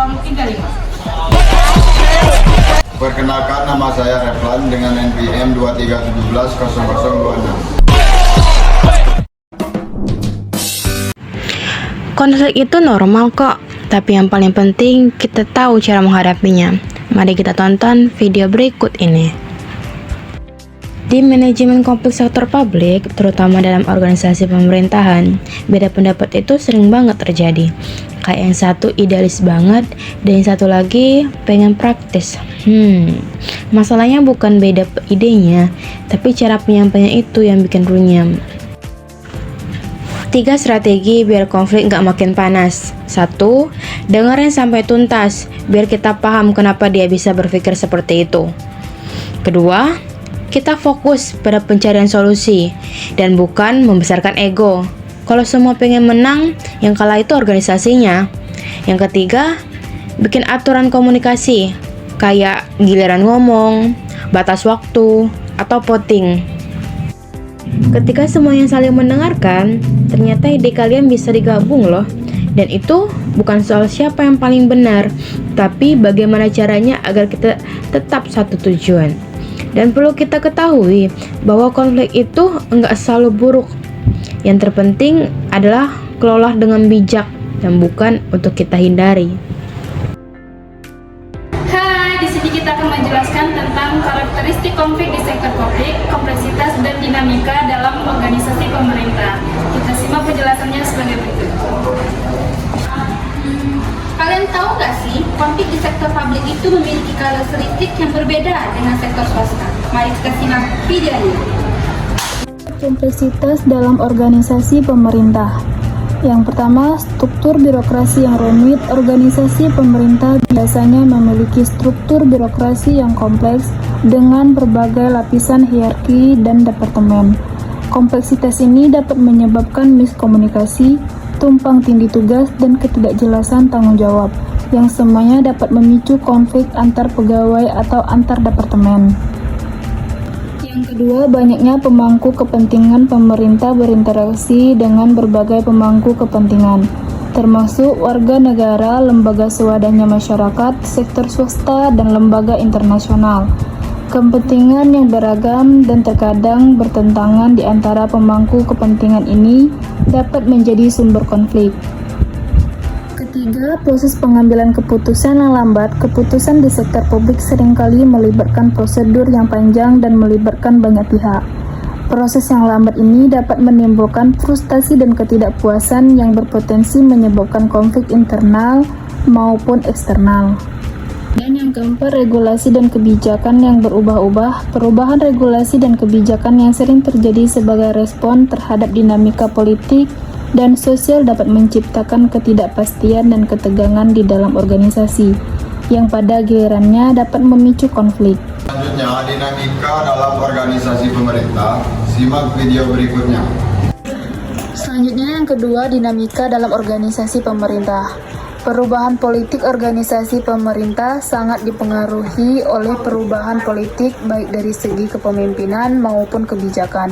035. Perkenalkan, nama saya Reflan dengan NPM 23170026. Konflik itu normal kok, tapi yang paling penting kita tahu cara menghadapinya. Mari kita tonton video berikut ini. Di manajemen konflik sektor publik, terutama dalam organisasi pemerintahan, beda pendapat itu sering banget terjadi. Kayak yang satu idealis banget, dan yang satu lagi pengen praktis. Masalahnya bukan beda idenya, tapi cara penyampaiannya itu yang bikin runyam. 3 strategi biar konflik nggak makin panas. 1. Dengerin sampai tuntas, biar kita paham kenapa dia bisa berpikir seperti itu. Kedua, kita fokus pada pencarian solusi, dan bukan membesarkan ego. Kalau semua pengen menang, yang kalah itu organisasinya. Yang ketiga, bikin aturan komunikasi, kayak giliran ngomong, batas waktu, atau voting. Ketika semuanya saling mendengarkan, ternyata ide kalian bisa digabung loh. Dan itu bukan soal siapa yang paling benar, tapi bagaimana caranya agar kita tetap satu tujuan. Dan perlu kita ketahui bahwa konflik itu enggak selalu buruk. Yang terpenting adalah kelola dengan bijak dan bukan untuk kita hindari. Hai, di sini kita akan menjelaskan tentang karakteristik konflik di sektor publik, kompleksitas dan dinamika dalam organisasi pemerintah. Kita simak penjelasannya sebagai berikut. Kalian tahu nggak sih, konflik di sektor publik itu memiliki karakteristik yang berbeda dengan sektor swasta. Mari kita simak videonya. Kompleksitas dalam organisasi pemerintah. Yang pertama, struktur birokrasi yang rumit. Organisasi pemerintah biasanya memiliki struktur birokrasi yang kompleks dengan berbagai lapisan hierarki dan departemen. Kompleksitas ini dapat menyebabkan miskomunikasi, tumpang tindih tugas, dan ketidakjelasan tanggung jawab, yang semuanya dapat memicu konflik antar pegawai atau antar departemen. Yang kedua, banyaknya pemangku kepentingan pemerintah berinteraksi dengan berbagai pemangku kepentingan, termasuk warga negara, lembaga swadaya masyarakat, sektor swasta, dan lembaga internasional. Kepentingan yang beragam dan terkadang bertentangan di antara pemangku kepentingan ini dapat menjadi sumber konflik. Ketiga, proses pengambilan keputusan yang lambat. Keputusan di sektor publik seringkali melibatkan prosedur yang panjang dan melibatkan banyak pihak. Proses yang lambat ini dapat menimbulkan frustasi dan ketidakpuasan yang berpotensi menyebabkan konflik internal maupun eksternal. Dan yang keempat, regulasi dan kebijakan yang berubah-ubah. Perubahan regulasi dan kebijakan yang sering terjadi sebagai respon terhadap dinamika politik dan sosial dapat menciptakan ketidakpastian dan ketegangan di dalam organisasi, yang pada gilirannya dapat memicu konflik. Selanjutnya, dinamika dalam organisasi pemerintah. Simak video berikutnya. Selanjutnya yang kedua, dinamika dalam organisasi pemerintah. Perubahan politik organisasi pemerintah sangat dipengaruhi oleh perubahan politik baik dari segi kepemimpinan maupun kebijakan.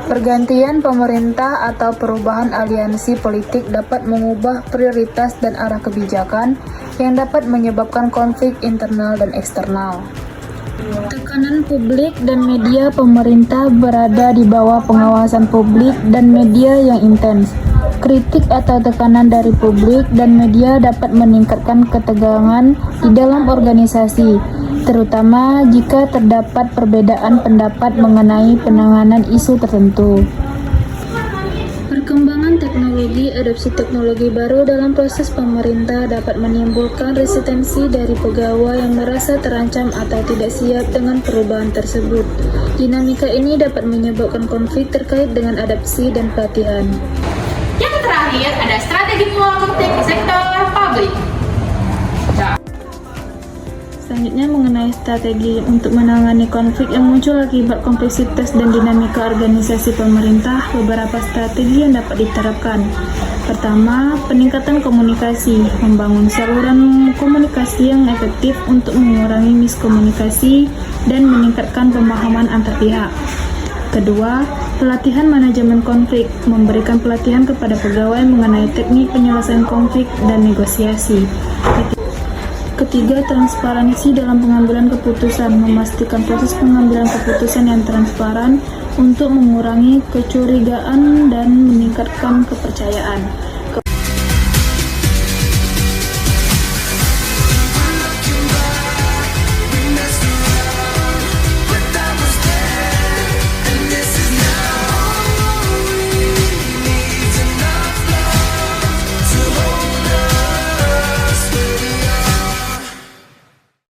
Pergantian pemerintah atau perubahan aliansi politik dapat mengubah prioritas dan arah kebijakan yang dapat menyebabkan konflik internal dan eksternal. Tekanan publik dan media pemerintah berada di bawah pengawasan publik dan media yang intens. Kritik atau tekanan dari publik dan media dapat meningkatkan ketegangan di dalam organisasi, terutama jika terdapat perbedaan pendapat mengenai penanganan isu tertentu. Perkembangan teknologi, adopsi teknologi baru dalam proses pemerintah dapat menimbulkan resistensi dari pegawai yang merasa terancam atau tidak siap dengan perubahan tersebut. Dinamika ini dapat menyebabkan konflik terkait dengan adopsi dan pelatihan. Yang terakhir ada strategi pengelola konflik di sektor publik. Selanjutnya mengenai strategi untuk menangani konflik yang muncul akibat kompleksitas dan dinamika organisasi pemerintah, beberapa strategi yang dapat diterapkan. Pertama, peningkatan komunikasi, membangun saluran komunikasi yang efektif untuk mengurangi miskomunikasi dan meningkatkan pemahaman antar pihak. Kedua, pelatihan manajemen konflik, memberikan pelatihan kepada pegawai mengenai teknik penyelesaian konflik dan negosiasi. ketiga, transparansi dalam pengambilan keputusan, memastikan proses pengambilan keputusan yang transparan untuk mengurangi kecurigaan dan meningkatkan kepercayaan.